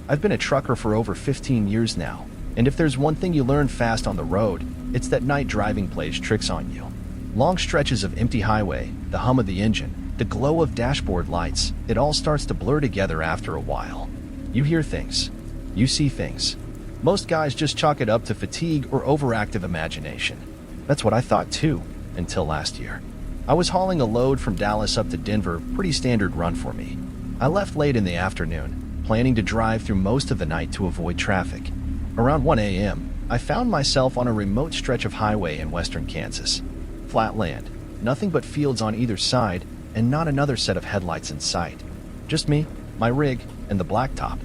I've been a trucker for over 15 years now, and if there's one thing you learn fast on the road, it's that night driving plays tricks on you. Long stretches of empty highway, the hum of the engine, the glow of dashboard lights, it all starts to blur together after a while. You hear things. You see things. Most guys just chalk it up to fatigue or overactive imagination. That's what I thought too, until last year. I was hauling a load from Dallas up to Denver, pretty standard run for me. I left late in the afternoon, planning to drive through most of the night to avoid traffic. Around 1 a.m., I found myself on a remote stretch of highway in western Kansas. Flat land, nothing but fields on either side, and not another set of headlights in sight. Just me, my rig, and the blacktop.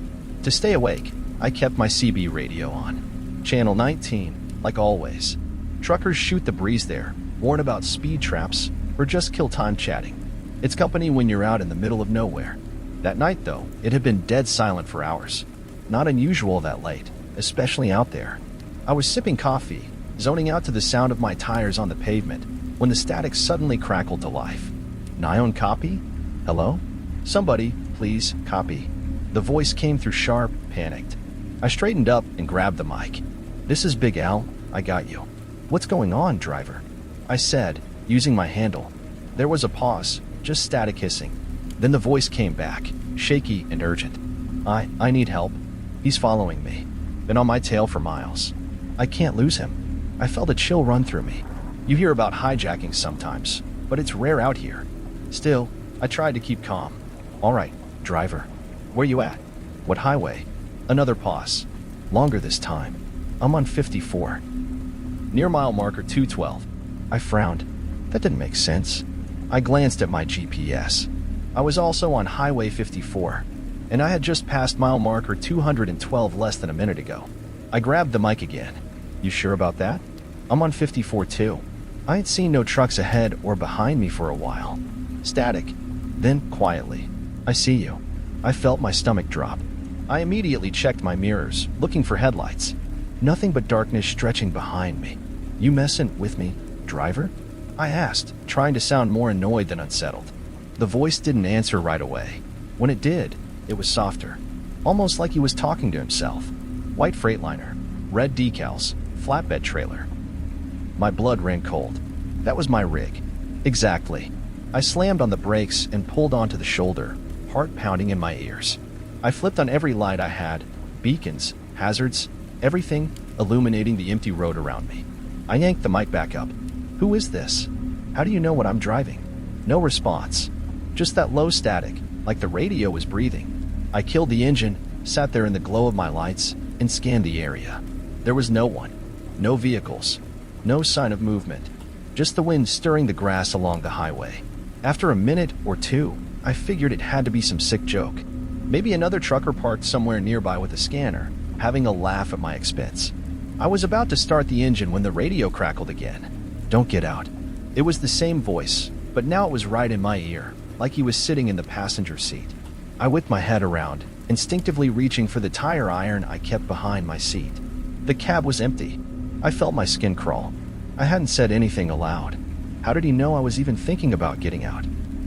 To stay awake, I kept my CB radio on. Channel 19, like always. Truckers shoot the breeze there, warn about speed traps, or just kill time chatting. It's company when you're out in the middle of nowhere. That night, though, it had been dead silent for hours. Not unusual that late, especially out there. I was sipping coffee, zoning out to the sound of my tires on the pavement, when the static suddenly crackled to life. Nyon copy? Hello? Somebody, please, copy. The voice came through sharp, panicked. I straightened up and grabbed the mic. This is Big Al, I got you. What's going on, driver? I said, using my handle. There was a pause, just static hissing. Then the voice came back, shaky and urgent. I need help. He's following me. Been on my tail for miles. I can't lose him. I felt a chill run through me. You hear about hijacking sometimes, but it's rare out here. Still, I tried to keep calm. All right, driver. Where you at? What highway? Another pause. Longer this time. I'm on 54. Near mile marker 212. I frowned. That didn't make sense. I glanced at my GPS. I was also on Highway 54, and I had just passed mile marker 212 less than a minute ago. I grabbed the mic again. You sure about that? I'm on 54 too. I had seen no trucks ahead or behind me for a while. Static. Then, quietly, I see you. I felt my stomach drop. I immediately checked my mirrors, looking for headlights. Nothing but darkness stretching behind me. You messing with me, driver? I asked, trying to sound more annoyed than unsettled. The voice didn't answer right away. When it did, it was softer, almost like he was talking to himself. White Freightliner, red decals, flatbed trailer. My blood ran cold. That was my rig. Exactly. I slammed on the brakes and pulled onto the shoulder, heart pounding in my ears. I flipped on every light I had, beacons, hazards, everything illuminating the empty road around me. I yanked the mic back up. Who is this? How do you know what I'm driving? No response. Just that low static, like the radio was breathing. I killed the engine, sat there in the glow of my lights, and scanned the area. There was no one. No vehicles. No sign of movement. Just the wind stirring the grass along the highway. After a minute or two, I figured it had to be some sick joke. Maybe another trucker parked somewhere nearby with a scanner, having a laugh at my expense. I was about to start the engine when the radio crackled again. Don't get out. It was the same voice, but now it was right in my ear, like he was sitting in the passenger seat. I whipped my head around, instinctively reaching for the tire iron I kept behind my seat. The cab was empty. I felt my skin crawl. I hadn't said anything aloud. How did he know I was even thinking about getting out?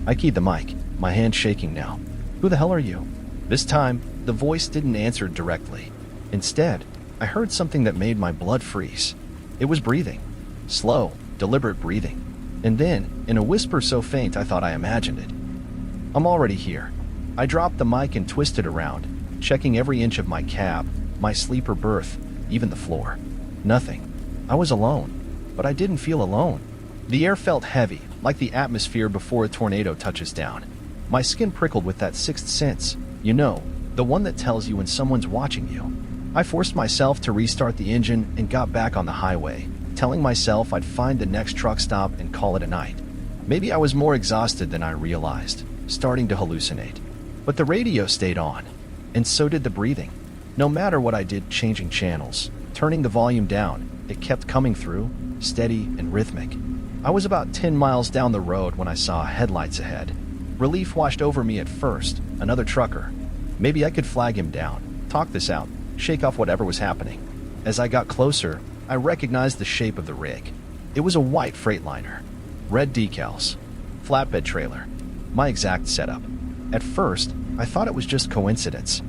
I keyed the mic, my hand shaking now. Who the hell are you? This time, the voice didn't answer directly. Instead, I heard something that made my blood freeze. It was breathing. Slow, deliberate breathing. And then, in a whisper so faint I thought I imagined it. I'm already here. I dropped the mic and twisted around, checking every inch of my cab, my sleeper berth, even the floor. Nothing. I was alone, but I didn't feel alone. The air felt heavy, like the atmosphere before a tornado touches down. My skin prickled with that sixth sense, you know, the one that tells you when someone's watching you. I forced myself to restart the engine and got back on the highway, telling myself I'd find the next truck stop and call it a night. Maybe I was more exhausted than I realized, starting to hallucinate. But the radio stayed on, and so did the breathing. No matter what I did changing channels, turning the volume down, it kept coming through, steady and rhythmic. I was about 10 miles down the road when I saw headlights ahead. Relief washed over me at first, another trucker. Maybe I could flag him down, talk this out, shake off whatever was happening. As I got closer, I recognized the shape of the rig. It was a white Freightliner. Red decals. Flatbed trailer. My exact setup. At first, I thought it was just coincidence.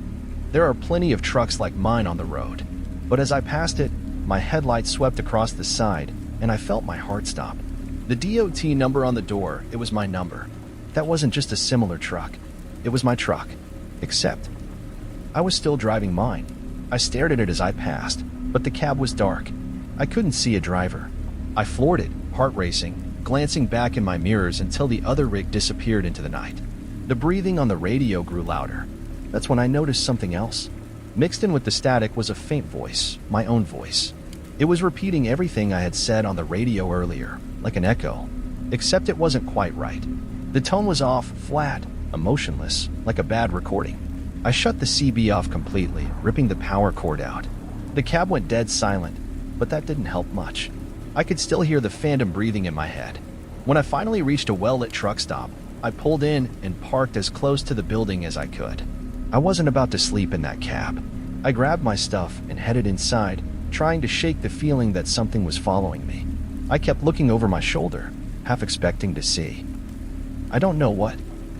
There are plenty of trucks like mine on the road. But as I passed it, my headlights swept across the side, and I felt my heart stop. The DOT number on the door, it was my number. That wasn't just a similar truck. It was my truck. Except, I was still driving mine. I stared at it as I passed, but the cab was dark. I couldn't see a driver. I floored it, heart racing, glancing back in my mirrors until the other rig disappeared into the night. The breathing on the radio grew louder. That's when I noticed something else. Mixed in with the static was a faint voice, my own voice. It was repeating everything I had said on the radio earlier, like an echo, except it wasn't quite right. The tone was off, flat, emotionless, like a bad recording. I shut the CB off completely, ripping the power cord out. The cab went dead silent, but that didn't help much. I could still hear the phantom breathing in my head. When I finally reached a well-lit truck stop, I pulled in and parked as close to the building as I could. I wasn't about to sleep in that cab. I grabbed my stuff and headed inside, trying to shake the feeling that something was following me. I kept looking over my shoulder, half expecting to see. I don't know what.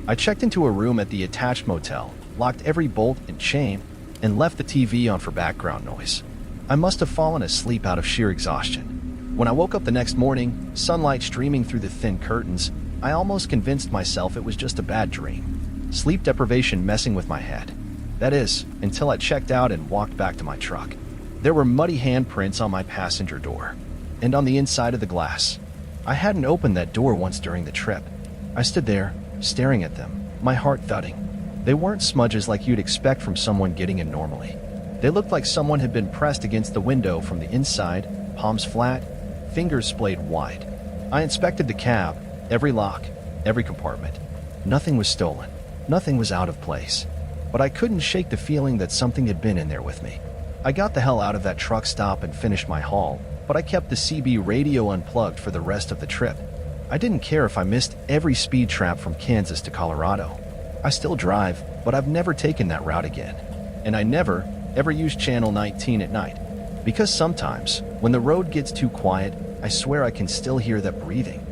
I checked into a room at the attached motel, locked every bolt and chain, and left the TV on for background noise. I must have fallen asleep out of sheer exhaustion. When I woke up the next morning, sunlight streaming through the thin curtains, I almost convinced myself it was just a bad dream. Sleep deprivation messing with my head. That is, until I checked out and walked back to my truck. There were muddy handprints on my passenger door, and on the inside of the glass. I hadn't opened that door once during the trip. I stood there, staring at them, my heart thudding. They weren't smudges like you'd expect from someone getting in normally. They looked like someone had been pressed against the window from the inside, palms flat, fingers splayed wide. I inspected the cab, every lock, every compartment. Nothing was stolen. Nothing was out of place. But I couldn't shake the feeling that something had been in there with me. I got the hell out of that truck stop and finished my haul, but I kept the CB radio unplugged for the rest of the trip. I didn't care if I missed every speed trap from Kansas to Colorado. I still drive, but I've never taken that route again. And I never, ever use Channel 19 at night. Because sometimes, when the road gets too quiet, I swear I can still hear that breathing.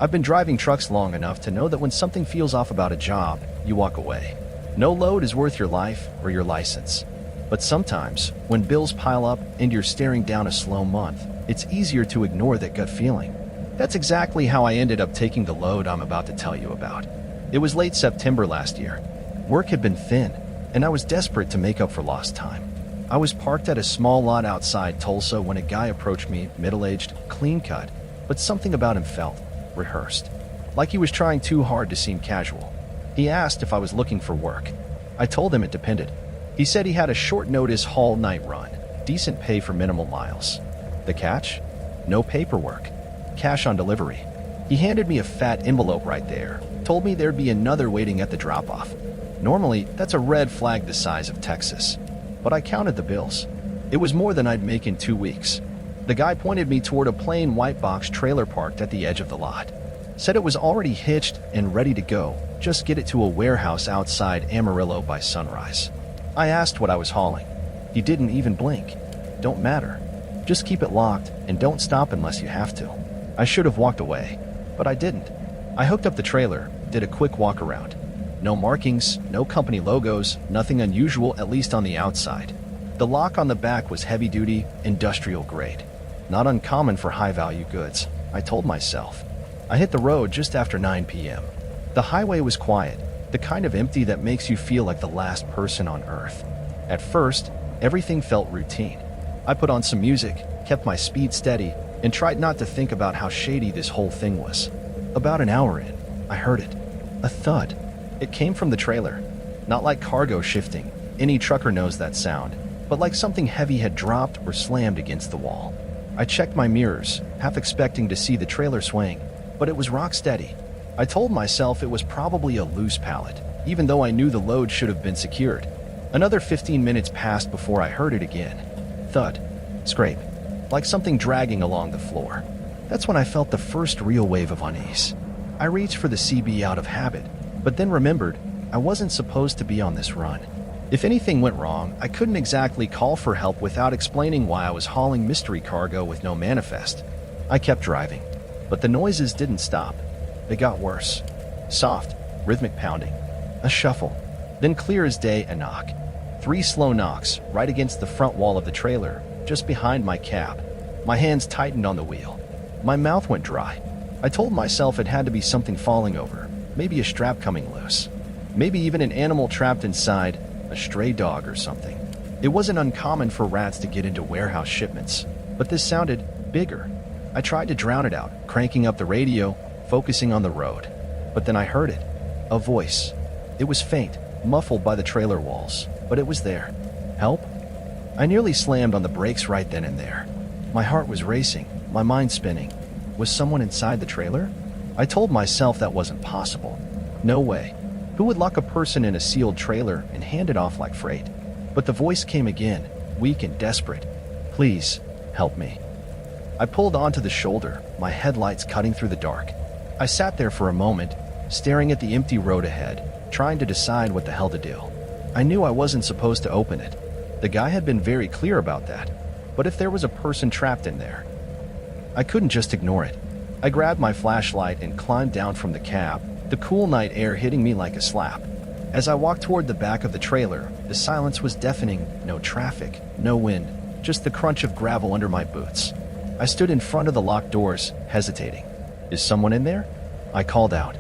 I've been driving trucks long enough to know that when something feels off about a job, you walk away. No load is worth your life or your license. But sometimes, when bills pile up and you're staring down a slow month, it's easier to ignore that gut feeling. That's exactly how I ended up taking the load I'm about to tell you about. It was late September last year. Work had been thin, and I was desperate to make up for lost time. I was parked at a small lot outside Tulsa when a guy approached me, middle-aged, clean-cut, but something about him felt rehearsed, like he was trying too hard to seem casual. He asked if I was looking for work. I told him it depended. He said he had a short-notice haul night run, decent pay for minimal miles. The catch? No paperwork. Cash on delivery. He handed me a fat envelope right there, told me there'd be another waiting at the drop-off. Normally, that's a red flag the size of Texas. But I counted the bills. It was more than I'd make in 2 weeks. The guy pointed me toward a plain white box trailer parked at the edge of the lot. Said it was already hitched and ready to go, just get it to a warehouse outside Amarillo by sunrise. I asked what I was hauling. He didn't even blink. Don't matter. Just keep it locked and don't stop unless you have to. I should have walked away, but I didn't. I hooked up the trailer, did a quick walk around. No markings, no company logos, nothing unusual, at least on the outside. The lock on the back was heavy-duty, industrial grade. Not uncommon for high-value goods, I told myself. I hit the road just after 9 p.m. The highway was quiet, the kind of empty that makes you feel like the last person on earth. At first, everything felt routine. I put on some music, kept my speed steady, and tried not to think about how shady this whole thing was. About an hour in, I heard it. A thud. It came from the trailer. Not like cargo shifting, any trucker knows that sound, but like something heavy had dropped or slammed against the wall. I checked my mirrors, half expecting to see the trailer swaying, but it was rock steady. I told myself it was probably a loose pallet, even though I knew the load should have been secured. Another 15 minutes passed before I heard it again. Thud. Scrape. Like something dragging along the floor. That's when I felt the first real wave of unease. I reached for the CB out of habit, but then remembered I wasn't supposed to be on this run. If anything went wrong, I couldn't exactly call for help without explaining why I was hauling mystery cargo with no manifest. I kept driving, but the noises didn't stop. They got worse. Soft, rhythmic pounding. A shuffle. Then clear as day, a knock. 3 slow knocks right against the front wall of the trailer, just behind my cab. My hands tightened on the wheel. My mouth went dry. I told myself it had to be something falling over, maybe a strap coming loose. Maybe even an animal trapped inside, a stray dog or something. It wasn't uncommon for rats to get into warehouse shipments, but this sounded bigger. I tried to drown it out, cranking up the radio, focusing on the road. But then I heard it. A voice. It was faint, muffled by the trailer walls, but it was there. Help? I nearly slammed on the brakes right then and there. My heart was racing, my mind spinning. Was someone inside the trailer? I told myself that wasn't possible. No way. Who would lock a person in a sealed trailer and hand it off like freight? But the voice came again, weak and desperate. Please, help me. I pulled onto the shoulder, my headlights cutting through the dark. I sat there for a moment, staring at the empty road ahead, trying to decide what the hell to do. I knew I wasn't supposed to open it. The guy had been very clear about that. But if there was a person trapped in there, I couldn't just ignore it. I grabbed my flashlight and climbed down from the cab, the cool night air hitting me like a slap. As I walked toward the back of the trailer, the silence was deafening. No traffic, no wind, just the crunch of gravel under my boots. I stood in front of the locked doors, hesitating. Is someone in there? I called out.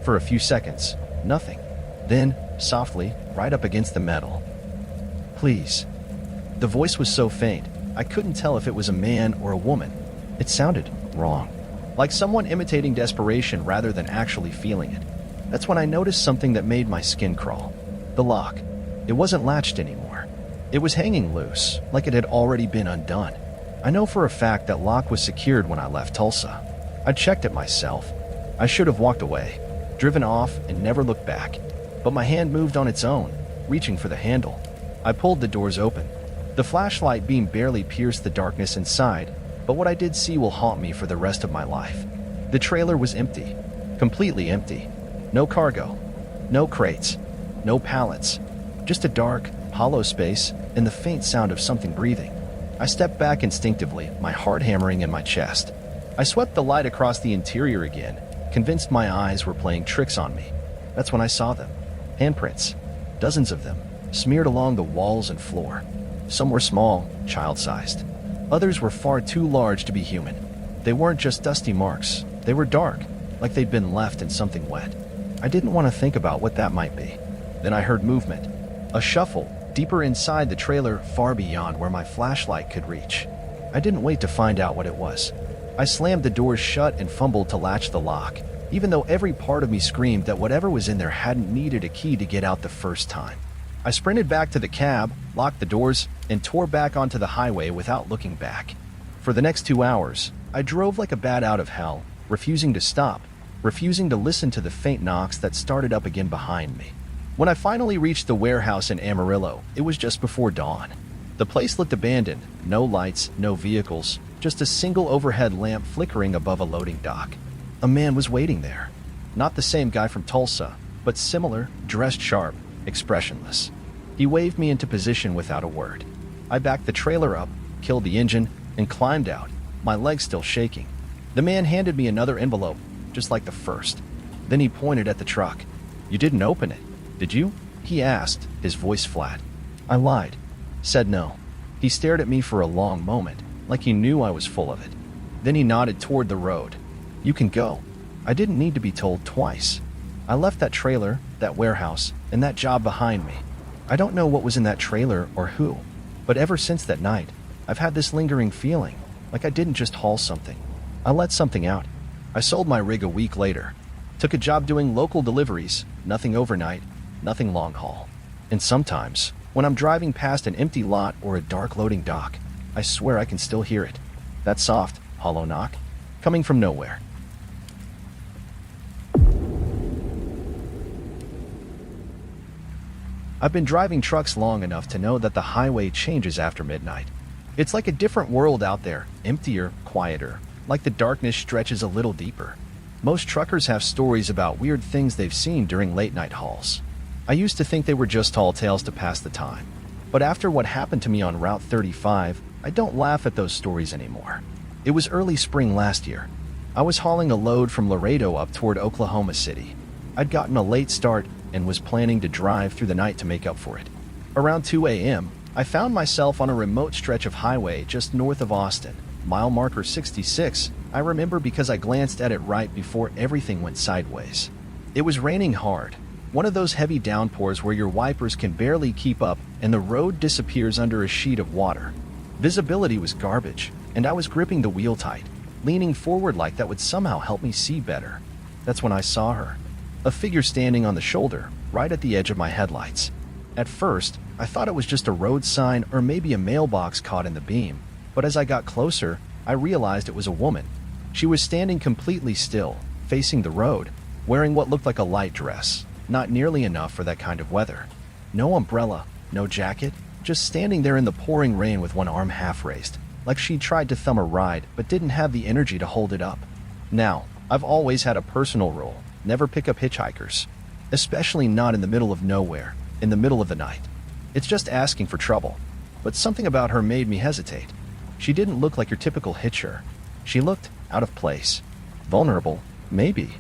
For a few seconds, nothing. Then, softly, right up against the metal. Please. The voice was so faint, I couldn't tell if it was a man or a woman. It sounded wrong, like someone imitating desperation rather than actually feeling it. That's when I noticed something that made my skin crawl. The lock. It wasn't latched anymore. It was hanging loose, like it had already been undone. I know for a fact that lock was secured when I left Tulsa. I checked it myself. I should have walked away, driven off, and never looked back. But my hand moved on its own, reaching for the handle. I pulled the doors open. The flashlight beam barely pierced the darkness inside, but what I did see will haunt me for the rest of my life. The trailer was empty, completely empty. No cargo, no crates, no pallets, just a dark, hollow space and the faint sound of something breathing. I stepped back instinctively, my heart hammering in my chest. I swept the light across the interior again, convinced my eyes were playing tricks on me. That's when I saw them. Handprints, dozens of them, smeared along the walls and floor. Some were small, child-sized. Others were far too large to be human. They weren't just dusty marks. They were dark, like they'd been left in something wet. I didn't want to think about what that might be. Then I heard movement. A shuffle, deeper inside the trailer, far beyond where my flashlight could reach. I didn't wait to find out what it was. I slammed the doors shut and fumbled to latch the lock, even though every part of me screamed that whatever was in there hadn't needed a key to get out the first time. I sprinted back to the cab, locked the doors, and tore back onto the highway without looking back. For the next 2 hours, I drove like a bat out of hell, refusing to stop, refusing to listen to the faint knocks that started up again behind me. When I finally reached the warehouse in Amarillo, it was just before dawn. The place looked abandoned, no lights, no vehicles, just a single overhead lamp flickering above a loading dock. A man was waiting there. Not the same guy from Tulsa, but similar, dressed sharp, expressionless. He waved me into position without a word. I backed the trailer up, killed the engine, and climbed out, my legs still shaking. The man handed me another envelope, just like the first. Then he pointed at the truck. You didn't open it, did you? He asked, his voice flat. I lied, said no. He stared at me for a long moment, like he knew I was full of it. Then he nodded toward the road. You can go. I didn't need to be told twice. I left that trailer, that warehouse, and that job behind me. I don't know what was in that trailer or who, but ever since that night, I've had this lingering feeling, like I didn't just haul something. I let something out. I sold my rig a week later. Took a job doing local deliveries, nothing overnight, nothing long haul. And sometimes, when I'm driving past an empty lot or a dark loading dock, I swear I can still hear it. That soft, hollow knock, coming from nowhere. I've been driving trucks long enough to know that the highway changes after midnight. It's like a different world out there, emptier, quieter, like the darkness stretches a little deeper. Most truckers have stories about weird things they've seen during late-night hauls. I used to think they were just tall tales to pass the time. But after what happened to me on Route 35, I don't laugh at those stories anymore. It was early spring last year. I was hauling a load from Laredo up toward Oklahoma City. I'd gotten a late start and was planning to drive through the night to make up for it. Around 2 a.m., I found myself on a remote stretch of highway just north of Austin, mile marker 66. I remember because I glanced at it right before everything went sideways. It was raining hard, one of those heavy downpours where your wipers can barely keep up and the road disappears under a sheet of water. Visibility was garbage, and I was gripping the wheel tight, leaning forward like that would somehow help me see better. That's when I saw her, a figure standing on the shoulder, right at the edge of my headlights. At first, I thought it was just a road sign or maybe a mailbox caught in the beam, but as I got closer, I realized it was a woman. She was standing completely still, facing the road, wearing what looked like a light dress, not nearly enough for that kind of weather. No umbrella, no jacket, just standing there in the pouring rain with one arm half raised, like she'd tried to thumb a ride but didn't have the energy to hold it up. Now, I've always had a personal rule: never pick up hitchhikers, especially not in the middle of nowhere, in the middle of the night. It's just asking for trouble. But something about her made me hesitate. She didn't look like your typical hitcher. She looked out of place. Vulnerable, maybe.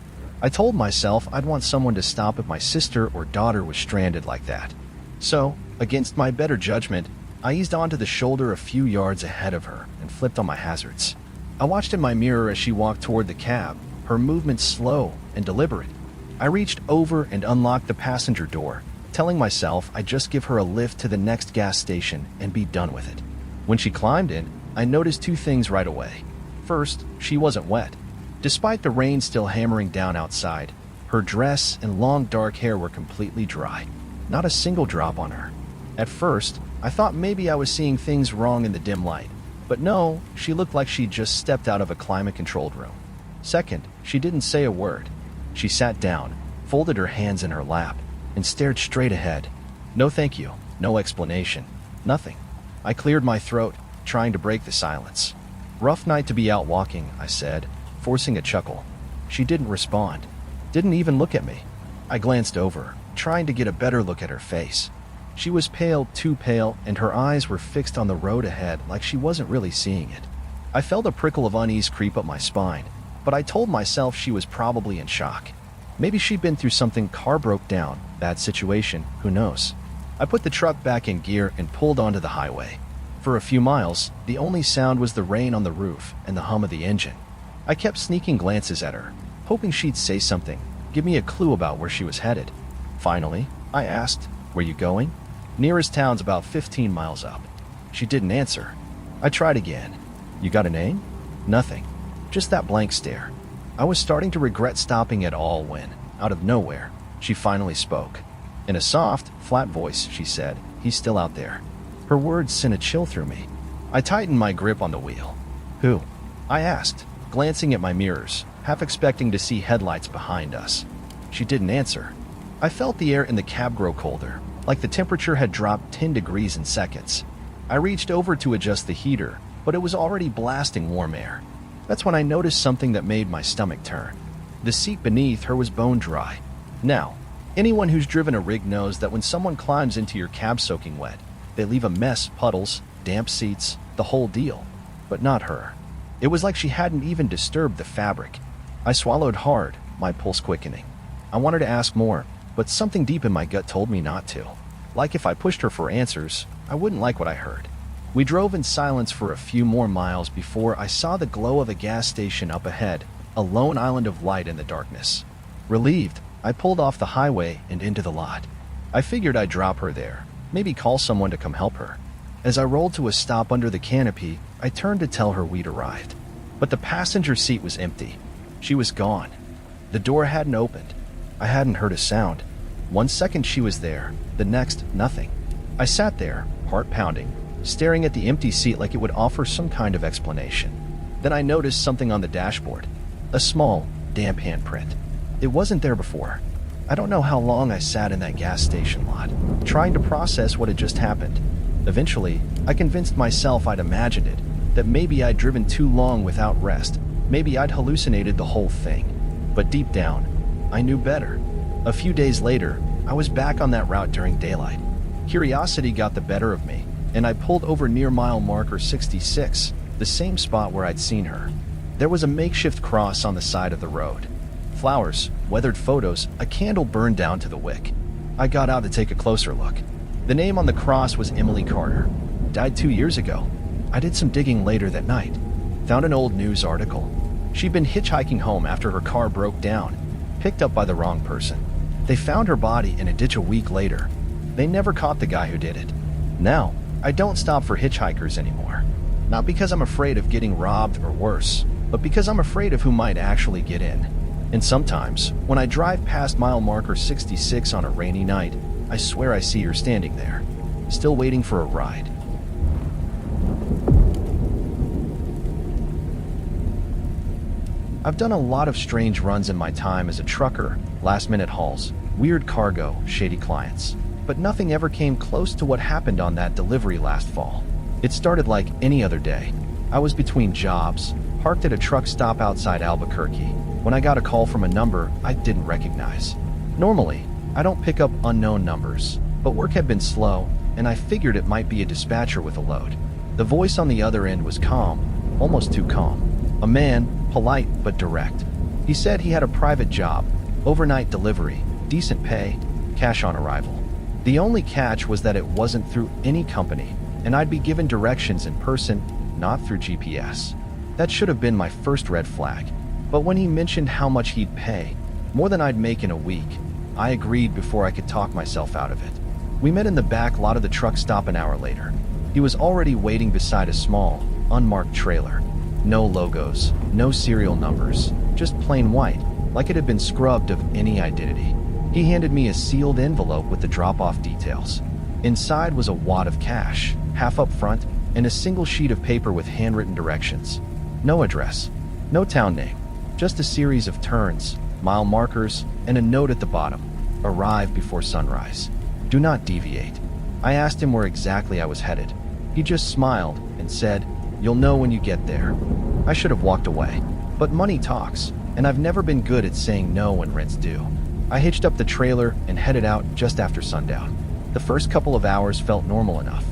I told myself I'd want someone to stop if my sister or daughter was stranded like that. So, against my better judgment, I eased onto the shoulder a few yards ahead of her and flipped on my hazards. I watched in my mirror as she walked toward the cab, her movements slow and deliberate. I reached over and unlocked the passenger door, telling myself I'd just give her a lift to the next gas station and be done with it. When she climbed in, I noticed two things right away. First, she wasn't wet. Despite the rain still hammering down outside, her dress and long dark hair were completely dry. Not a single drop on her. At first, I thought maybe I was seeing things wrong in the dim light. But no, she looked like she'd just stepped out of a climate-controlled room. Second, she didn't say a word. She sat down, folded her hands in her lap, and stared straight ahead. No thank you, no explanation, nothing. I cleared my throat, trying to break the silence. Rough night to be out walking, I said, forcing a chuckle. She didn't respond, didn't even look at me. I glanced over, trying to get a better look at her face. She was pale, too pale, and her eyes were fixed on the road ahead like she wasn't really seeing it. I felt a prickle of unease creep up my spine, but I told myself she was probably in shock. Maybe she'd been through something, car broke down, bad situation, who knows. I put the truck back in gear and pulled onto the highway. For a few miles, the only sound was the rain on the roof and the hum of the engine. I kept sneaking glances at her, hoping she'd say something, give me a clue about where she was headed. Finally, I asked, "Where you going?" "Nearest town's about 15 miles up." She didn't answer. I tried again. "You got a name?" Nothing. Just that blank stare. I was starting to regret stopping at all when, out of nowhere, she finally spoke. In a soft, flat voice, she said, "He's still out there." Her words sent a chill through me. I tightened my grip on the wheel. "Who?" I asked, glancing at my mirrors, half expecting to see headlights behind us. She didn't answer. I felt the air in the cab grow colder, like the temperature had dropped 10 degrees in seconds. I reached over to adjust the heater, but it was already blasting warm air. That's when I noticed something that made my stomach turn. The seat beneath her was bone dry. Now, anyone who's driven a rig knows that when someone climbs into your cab soaking wet, they leave a mess, puddles, damp seats, the whole deal. But not her. It was like she hadn't even disturbed the fabric. I swallowed hard, my pulse quickening. I wanted to ask more, but something deep in my gut told me not to. Like if I pushed her for answers, I wouldn't like what I heard. We drove in silence for a few more miles before I saw the glow of a gas station up ahead, a lone island of light in the darkness. Relieved, I pulled off the highway and into the lot. I figured I'd drop her there, maybe call someone to come help her. As I rolled to a stop under the canopy, I turned to tell her we'd arrived. But the passenger seat was empty. She was gone. The door hadn't opened. I hadn't heard a sound. 1 second she was there, the next, nothing. I sat there, heart pounding, staring at the empty seat like it would offer some kind of explanation. Then I noticed something on the dashboard. A small, damp handprint. It wasn't there before. I don't know how long I sat in that gas station lot, trying to process what had just happened. Eventually, I convinced myself I'd imagined it, that maybe I'd driven too long without rest, maybe I'd hallucinated the whole thing. But deep down, I knew better. A few days later, I was back on that route during daylight. Curiosity got the better of me, and I pulled over near mile marker 66, the same spot where I'd seen her. There was a makeshift cross on the side of the road. Flowers, weathered photos, a candle burned down to the wick. I got out to take a closer look. The name on the cross was Emily Carter. Died 2 years ago. I did some digging later that night. Found an old news article. She'd been hitchhiking home after her car broke down, picked up by the wrong person. They found her body in a ditch a week later. They never caught the guy who did it. Now, I don't stop for hitchhikers anymore. Not because I'm afraid of getting robbed or worse, but because I'm afraid of who might actually get in. And sometimes, when I drive past mile marker 66 on a rainy night, I swear I see her standing there, still waiting for a ride. I've done a lot of strange runs in my time as a trucker, last-minute hauls, weird cargo, shady clients. But nothing ever came close to what happened on that delivery last fall. It started like any other day. I was between jobs, parked at a truck stop outside Albuquerque, when I got a call from a number I didn't recognize. Normally, I don't pick up unknown numbers, but work had been slow, and I figured it might be a dispatcher with a load. The voice on the other end was calm, almost too calm. A man, polite but direct. He said he had a private job, overnight delivery, decent pay, cash on arrival. The only catch was that it wasn't through any company, and I'd be given directions in person, not through GPS. That should have been my first red flag. But when he mentioned how much he'd pay, more than I'd make in a week, I agreed before I could talk myself out of it. We met in the back lot of the truck stop an hour later. He was already waiting beside a small, unmarked trailer. No logos, no serial numbers, just plain white, like it had been scrubbed of any identity. He handed me a sealed envelope with the drop-off details. Inside was a wad of cash, half up front, and a single sheet of paper with handwritten directions. No address, no town name, just a series of turns, mile markers, and a note at the bottom. Arrive before sunrise. Do not deviate. I asked him where exactly I was headed. He just smiled and said, "You'll know when you get there." I should have walked away. But money talks, and I've never been good at saying no when rent's due. I hitched up the trailer and headed out just after sundown. The first couple of hours felt normal enough.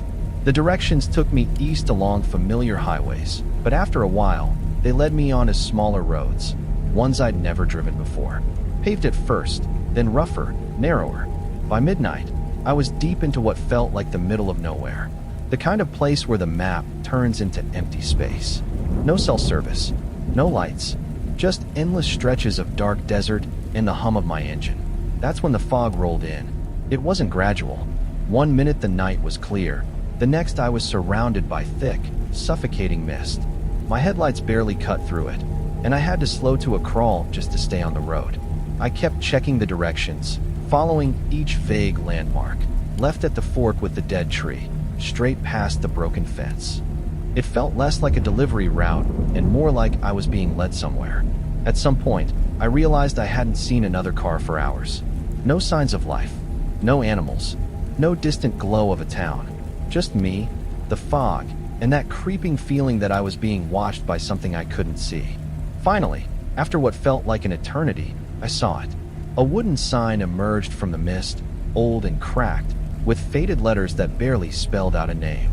The directions took me east along familiar highways, but after a while, they led me on to smaller roads, ones I'd never driven before. Paved at first, then rougher, narrower. By midnight, I was deep into what felt like the middle of nowhere. The kind of place where the map turns into empty space. No cell service, no lights, just endless stretches of dark desert and the hum of my engine. That's when the fog rolled in. It wasn't gradual. 1 minute the night was clear, the next I was surrounded by thick, suffocating mist. My headlights barely cut through it, and I had to slow to a crawl just to stay on the road. I kept checking the directions, following each vague landmark, left at the fork with the dead tree, straight past the broken fence. It felt less like a delivery route and more like I was being led somewhere. At some point, I realized I hadn't seen another car for hours. No signs of life, no animals, no distant glow of a town. Just me, the fog, and that creeping feeling that I was being watched by something I couldn't see. Finally, after what felt like an eternity, I saw it. A wooden sign emerged from the mist, old and cracked, with faded letters that barely spelled out a name.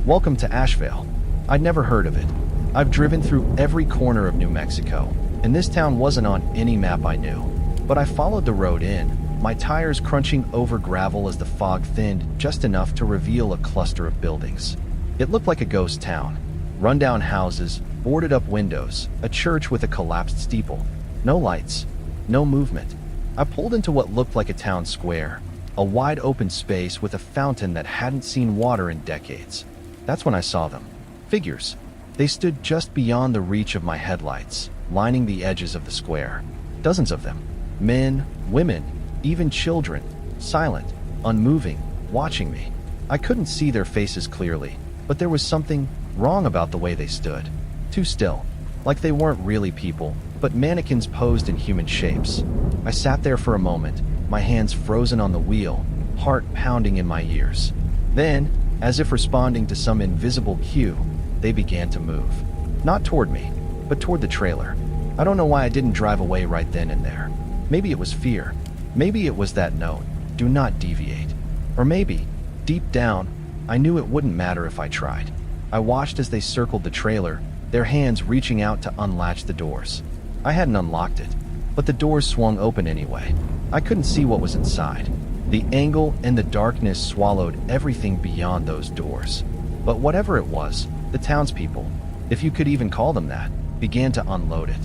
Welcome to Asheville. I'd never heard of it. I've driven through every corner of New Mexico, and this town wasn't on any map I knew. But I followed the road in, my tires crunching over gravel as the fog thinned just enough to reveal a cluster of buildings. It looked like a ghost town. Rundown houses, boarded up windows, a church with a collapsed steeple. No lights, no movement. I pulled into what looked like a town square, a wide open space with a fountain that hadn't seen water in decades. That's when I saw them. Figures. They stood just beyond the reach of my headlights, lining the edges of the square. Dozens of them. Men, women, even children, silent, unmoving, watching me. I couldn't see their faces clearly, but there was something wrong about the way they stood. Too still, like they weren't really people, but mannequins posed in human shapes. I sat there for a moment, my hands frozen on the wheel, heart pounding in my ears. Then, as if responding to some invisible cue, they began to move. Not toward me, but toward the trailer. I don't know why I didn't drive away right then and there. Maybe it was fear. Maybe it was that note, do not deviate. Or maybe, deep down, I knew it wouldn't matter if I tried. I watched as they circled the trailer, their hands reaching out to unlatch the doors. I hadn't unlocked it, but the doors swung open anyway. I couldn't see what was inside. The angle and the darkness swallowed everything beyond those doors. But whatever it was, the townspeople, if you could even call them that, began to unload it.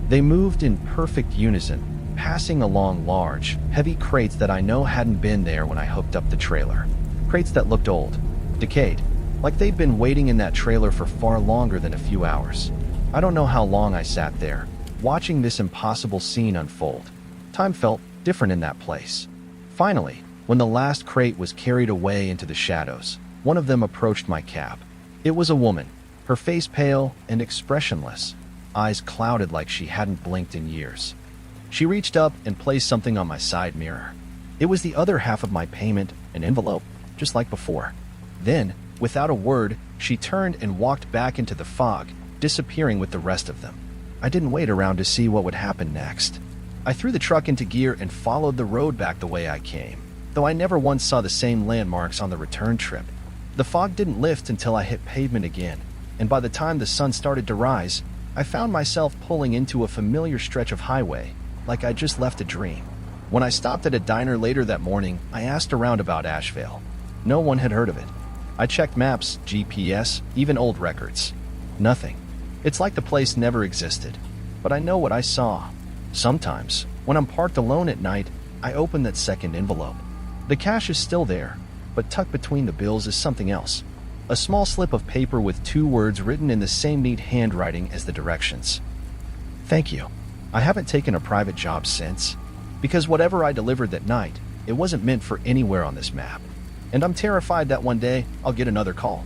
They moved in perfect unison, passing along large, heavy crates that I know hadn't been there when I hooked up the trailer. Crates that looked old, decayed, like they'd been waiting in that trailer for far longer than a few hours. I don't know how long I sat there, watching this impossible scene unfold. Time felt different in that place. Finally, when the last crate was carried away into the shadows, one of them approached my cab. It was a woman, her face pale and expressionless, eyes clouded like she hadn't blinked in years. She reached up and placed something on my side mirror. It was the other half of my payment, an envelope, just like before. Then, without a word, she turned and walked back into the fog, disappearing with the rest of them. I didn't wait around to see what would happen next. I threw the truck into gear and followed the road back the way I came, though I never once saw the same landmarks on the return trip. The fog didn't lift until I hit pavement again, and by the time the sun started to rise, I found myself pulling into a familiar stretch of highway, like I just left a dream. When I stopped at a diner later that morning, I asked around about Asheville. No one had heard of it. I checked maps, GPS, even old records. Nothing. It's like the place never existed. But I know what I saw. Sometimes, when I'm parked alone at night, I open that second envelope. The cash is still there, but tucked between the bills is something else. A small slip of paper with 2 words written in the same neat handwriting as the directions. Thank you. I haven't taken a private job since, because whatever I delivered that night, it wasn't meant for anywhere on this map. And I'm terrified that one day I'll get another call.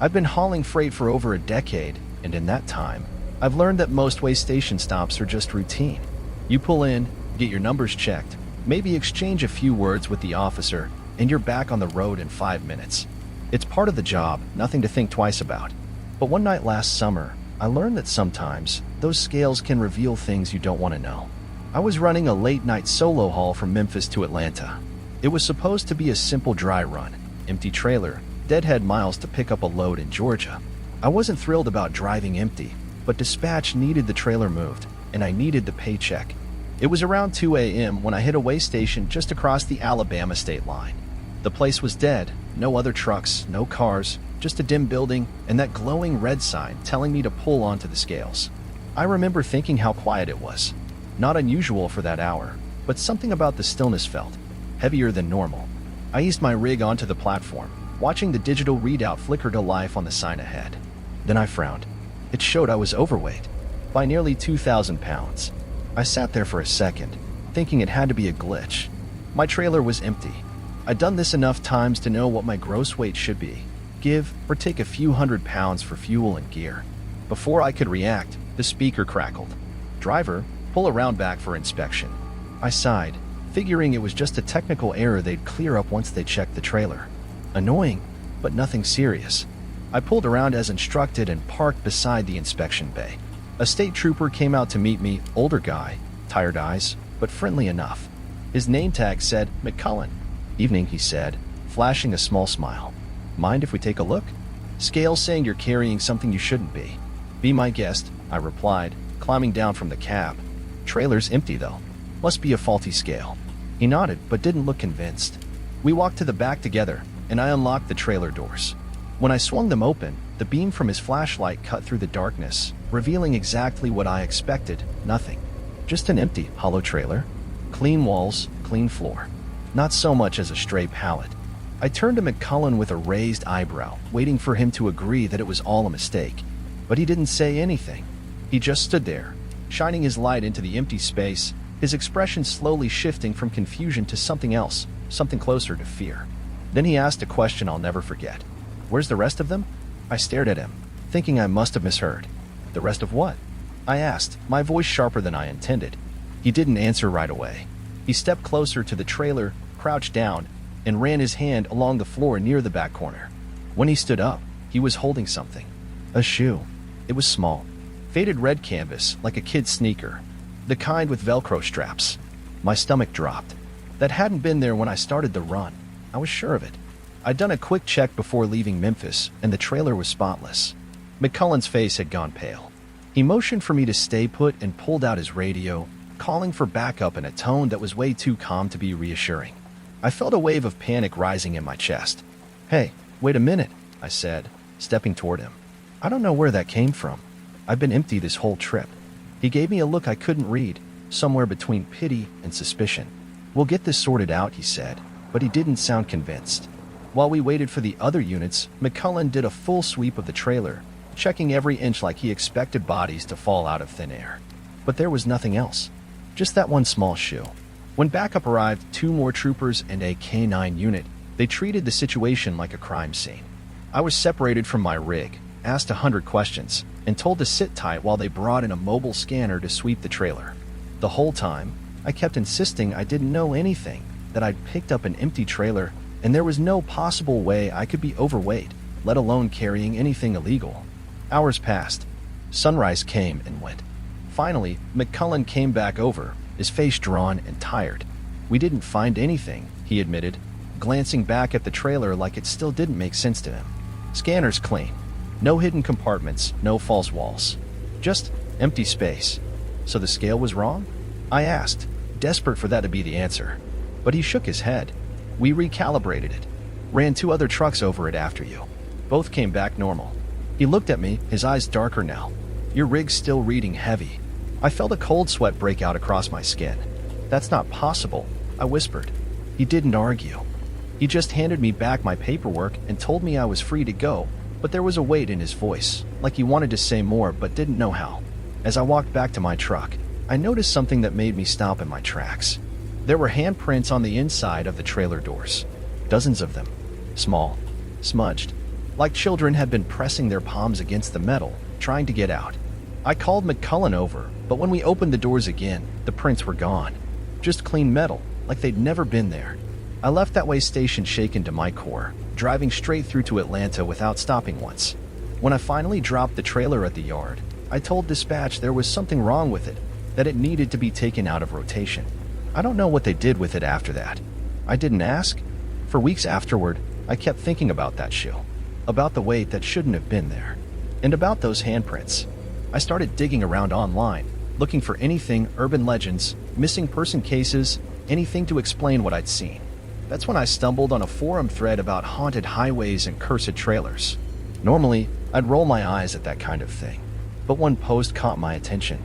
I've been hauling freight for over a decade, and in that time, I've learned that most way station stops are just routine. You pull in, get your numbers checked, maybe exchange a few words with the officer, and you're back on the road in 5 minutes. It's part of the job, nothing to think twice about. But one night last summer, I learned that sometimes those scales can reveal things you don't want to know. I was running a late-night solo haul from Memphis to Atlanta. It was supposed to be a simple dry run, empty trailer, deadhead miles to pick up a load in Georgia. I wasn't thrilled about driving empty, but dispatch needed the trailer moved, and I needed the paycheck. It was around 2 a.m. when I hit a way station just across the Alabama state line. The place was dead, no other trucks, no cars, just a dim building and that glowing red sign telling me to pull onto the scales. I remember thinking how quiet it was. Not unusual for that hour, but something about the stillness felt heavier than normal. I eased my rig onto the platform, watching the digital readout flicker to life on the sign ahead. Then I frowned. It showed I was overweight, by nearly 2,000 pounds. I sat there for a second, thinking it had to be a glitch. My trailer was empty. I'd done this enough times to know what my gross weight should be. Give or take a few hundred pounds for fuel and gear. Before I could react, the speaker crackled. Driver, pull around back for inspection. I sighed, figuring it was just a technical error they'd clear up once they checked the trailer. Annoying, but nothing serious. I pulled around as instructed and parked beside the inspection bay. A state trooper came out to meet me, older guy, tired eyes, but friendly enough. His name tag said McCullen. Evening, he said, flashing a small smile. Mind if we take a look? Scale saying you're carrying something you shouldn't be. Be my guest, I replied, climbing down from the cab. Trailer's empty though. Must be a faulty scale. He nodded but didn't look convinced. We walked to the back together, and I unlocked the trailer doors. When I swung them open, the beam from his flashlight cut through the darkness, revealing exactly what I expected, nothing. Just an empty, hollow trailer. Clean walls, clean floor. Not so much as a stray pallet. I turned to McCullen with a raised eyebrow, waiting for him to agree that it was all a mistake. But he didn't say anything. He just stood there, shining his light into the empty space, his expression slowly shifting from confusion to something else, something closer to fear. Then he asked a question I'll never forget. Where's the rest of them? I stared at him, thinking I must have misheard. The rest of what? I asked, my voice sharper than I intended. He didn't answer right away. He stepped closer to the trailer, crouched down, and ran his hand along the floor near the back corner. When he stood up, he was holding something. A shoe. It was small. Faded red canvas, like a kid's sneaker. The kind with Velcro straps. My stomach dropped. That hadn't been there when I started the run. I was sure of it. I'd done a quick check before leaving Memphis, and the trailer was spotless. McCullen's face had gone pale. He motioned for me to stay put and pulled out his radio, calling for backup in a tone that was way too calm to be reassuring. I felt a wave of panic rising in my chest. "Hey, wait a minute," I said, stepping toward him. "I don't know where that came from. I've been empty this whole trip." He gave me a look I couldn't read, somewhere between pity and suspicion. "We'll get this sorted out," he said, but he didn't sound convinced. While we waited for the other units, McCullen did a full sweep of the trailer, checking every inch like he expected bodies to fall out of thin air. But there was nothing else. Just that one small shoe. When backup arrived, 2 more troopers and a K-9 unit, they treated the situation like a crime scene. I was separated from my rig, asked 100 questions, and told to sit tight while they brought in a mobile scanner to sweep the trailer. The whole time, I kept insisting I didn't know anything, that I'd picked up an empty trailer, and there was no possible way I could be overweight, let alone carrying anything illegal. Hours passed. Sunrise came and went. Finally, McCullen came back over, his face drawn and tired. "We didn't find anything," he admitted, glancing back at the trailer like it still didn't make sense to him. "Scanner's clean. No hidden compartments, no false walls. Just empty space." "So the scale was wrong?" I asked, desperate for that to be the answer. But he shook his head. "We recalibrated it. Ran 2 other trucks over it after you. Both came back normal." He looked at me, his eyes darker now. "Your rig's still reading heavy." I felt a cold sweat break out across my skin. "That's not possible," I whispered. He didn't argue. He just handed me back my paperwork and told me I was free to go, but there was a weight in his voice, like he wanted to say more but didn't know how. As I walked back to my truck, I noticed something that made me stop in my tracks. There were handprints on the inside of the trailer doors. Dozens of them. Small. Smudged. Like children had been pressing their palms against the metal, trying to get out. I called McCullen over, but when we opened the doors again, the prints were gone. Just clean metal, like they'd never been there. I left that way station shaken to my core, driving straight through to Atlanta without stopping once. When I finally dropped the trailer at the yard, I told dispatch there was something wrong with it, that it needed to be taken out of rotation. I don't know what they did with it after that. I didn't ask. For weeks afterward, I kept thinking about that shoe, about the weight that shouldn't have been there, and about those handprints. I started digging around online, looking for anything, urban legends, missing person cases, anything to explain what I'd seen. That's when I stumbled on a forum thread about haunted highways and cursed trailers. Normally, I'd roll my eyes at that kind of thing, but one post caught my attention.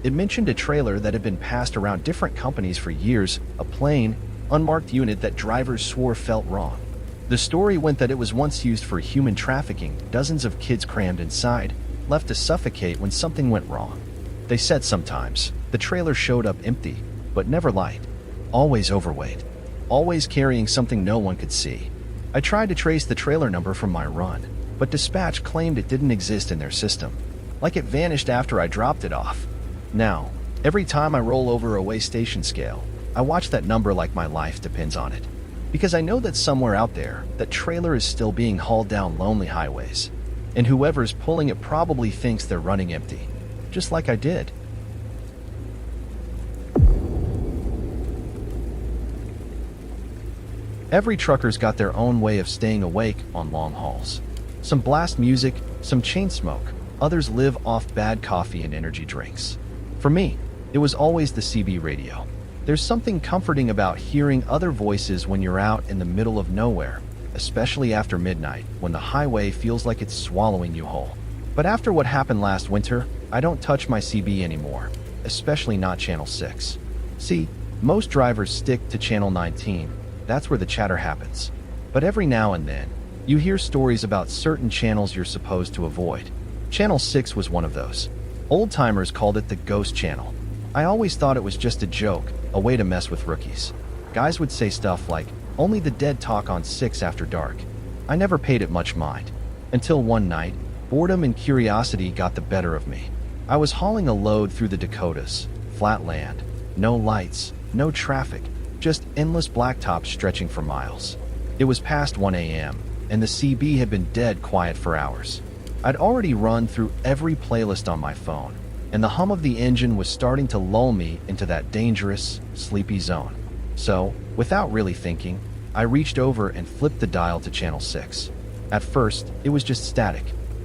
It mentioned a trailer that had been passed around different companies for years, a plain, unmarked unit that drivers swore felt wrong. The story went that it was once used for human trafficking, dozens of kids crammed inside, left to suffocate when something went wrong. They said sometimes the trailer showed up empty, but never light, always overweight, always carrying something no one could see. I tried to trace the trailer number from my run, but dispatch claimed it didn't exist in their system, like it vanished after I dropped it off. Now, every time I roll over a way station scale, I watch that number like my life depends on it, because I know that somewhere out there, that trailer is still being hauled down lonely highways, and whoever's pulling it probably thinks they're running empty, just like I did. Every trucker's got their own way of staying awake on long hauls. Some blast music, some chain smoke, others live off bad coffee and energy drinks. For me, it was always the CB radio. There's something comforting about hearing other voices when you're out in the middle of nowhere, especially after midnight, when the highway feels like it's swallowing you whole. But after what happened last winter, I don't touch my CB anymore, especially not Channel 6. See, most drivers stick to Channel 19. That's where the chatter happens. But every now and then, you hear stories about certain channels you're supposed to avoid. Channel 6 was one of those. Old-timers called it the Ghost Channel. I always thought it was just a joke, a way to mess with rookies. Guys would say stuff like, "Only the dead talk on 6 after dark." I never paid it much mind. Until one night, boredom and curiosity got the better of me. I was hauling a load through the Dakotas, flat land, no lights, no traffic, just endless blacktops stretching for miles. It was past 1 a.m., and the CB had been dead quiet for hours. I'd already run through every playlist on my phone, and the hum of the engine was starting to lull me into that dangerous, sleepy zone. So, without really thinking, I reached over and flipped the dial to channel 6. At first, it was just static.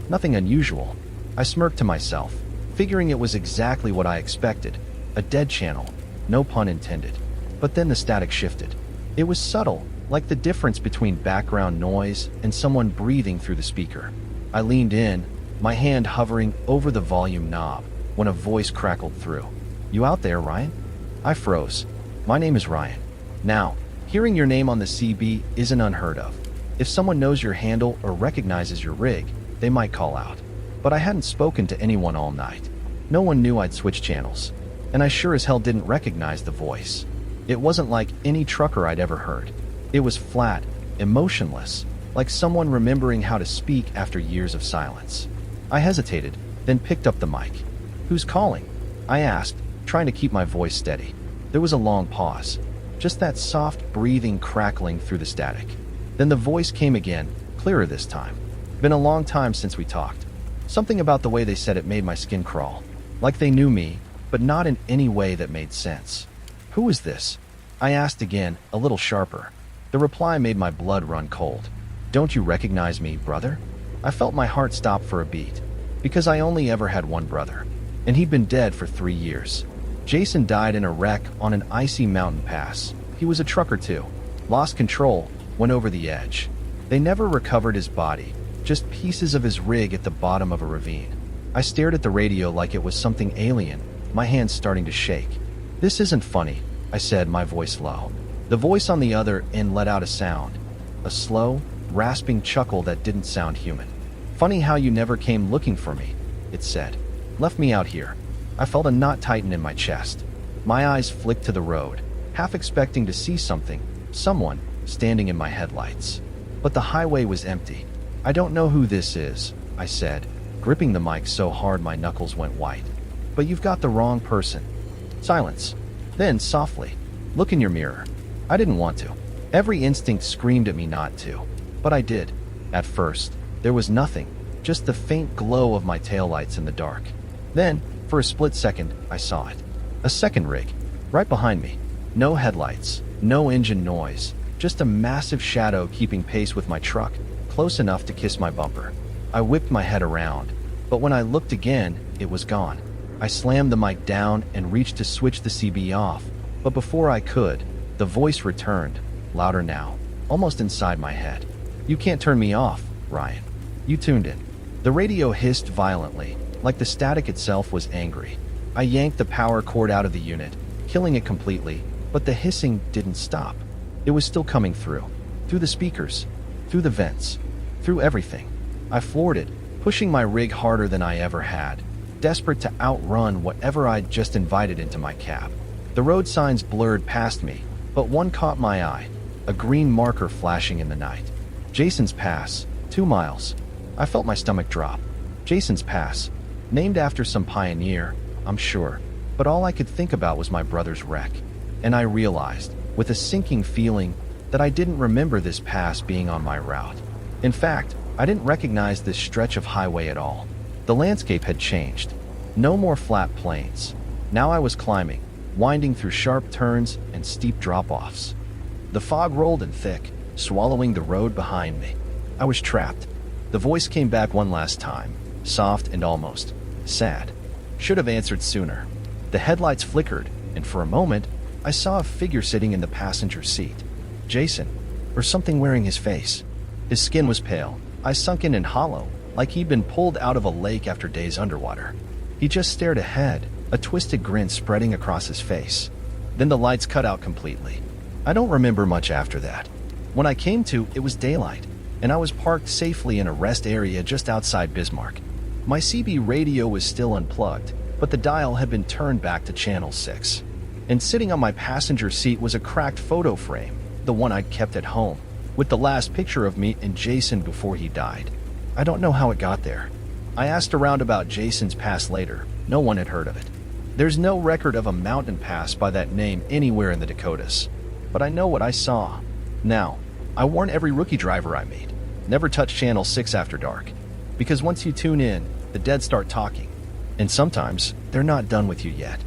Nothing unusual. I smirked to myself, figuring it was exactly what I expected. A dead channel. No pun intended. But then the static shifted. It was subtle, like the difference between background noise and someone breathing through the speaker. I leaned in, my hand hovering over the volume knob, when a voice crackled through. "You out there, Ryan?" I froze. "My name is Ryan." Now, hearing your name on the CB isn't unheard of. If someone knows your handle or recognizes your rig, they might call out. But I hadn't spoken to anyone all night. No one knew I'd switched channels. And I sure as hell didn't recognize the voice. It wasn't like any trucker I'd ever heard. It was flat, emotionless, like someone remembering how to speak after years of silence. I hesitated, then picked up the mic. "Who's calling?" I asked, trying to keep my voice steady. There was a long pause, just that soft breathing crackling through the static. Then the voice came again, clearer this time. Been a long time since we talked. Something about the way they said it made my skin crawl. Like they knew me, but not in any way that made sense. "Who is this?" I asked again, a little sharper. The reply made my blood run cold. "Don't you recognize me, brother?" I felt my heart stop for a beat, because I only ever had one brother, and he'd been dead for 3 years. Jason died in a wreck on an icy mountain pass. He was a trucker too. Lost control, went over the edge. They never recovered his body, just pieces of his rig at the bottom of a ravine. I stared at the radio like it was something alien, my hands starting to shake. "This isn't funny," I said, my voice low. The voice on the other end let out a sound, a slow, rasping chuckle that didn't sound human. "Funny how you never came looking for me," it said. "Left me out here." I felt a knot tighten in my chest. My eyes flicked to the road, half expecting to see something, someone, standing in my headlights. But the highway was empty. "I don't know who this is," I said, gripping the mic so hard my knuckles went white. "But you've got the wrong person." Silence. Then, softly, "Look in your mirror." I didn't want to. Every instinct screamed at me not to. But I did. At first, there was nothing, just the faint glow of my taillights in the dark. Then, for a split second, I saw it. A second rig, right behind me. No headlights, no engine noise, just a massive shadow keeping pace with my truck, close enough to kiss my bumper. I whipped my head around, but when I looked again, it was gone. I slammed the mic down and reached to switch the CB off, but before I could, the voice returned, louder now, almost inside my head. "You can't turn me off, Ryan. You tuned in." The radio hissed violently, like the static itself was angry. I yanked the power cord out of the unit, killing it completely, but the hissing didn't stop. It was still coming through the speakers, through the vents, through everything. I floored it, pushing my rig harder than I ever had, desperate to outrun whatever I'd just invited into my cab. The road signs blurred past me, but one caught my eye, a green marker flashing in the night. Jason's Pass, 2 miles. I felt my stomach drop. Jason's Pass, named after some pioneer, I'm sure, but all I could think about was my brother's wreck. And I realized, with a sinking feeling, that I didn't remember this pass being on my route. In fact, I didn't recognize this stretch of highway at all. The landscape had changed. No more flat plains. Now I was climbing, winding through sharp turns and steep drop-offs. The fog rolled in thick, swallowing the road behind me. I was trapped. The voice came back one last time, soft and almost sad. Should have answered sooner. The headlights flickered, and for a moment, I saw a figure sitting in the passenger seat. Jason, or something wearing his face. His skin was pale, eyes sunken and hollow, like he'd been pulled out of a lake after days underwater. He just stared ahead, a twisted grin spreading across his face. Then the lights cut out completely. I don't remember much after that. When I came to, it was daylight, and I was parked safely in a rest area just outside Bismarck. My CB radio was still unplugged, but the dial had been turned back to channel 6. And sitting on my passenger seat was a cracked photo frame, the one I'd kept at home, with the last picture of me and Jason before he died. I don't know how it got there. I asked around about Jason's Pass later. No one had heard of it. There's no record of a mountain pass by that name anywhere in the Dakotas. But I know what I saw. Now, I warn every rookie driver I meet, never touch channel 6 after dark. Because once you tune in, the dead start talking. And sometimes, they're not done with you yet.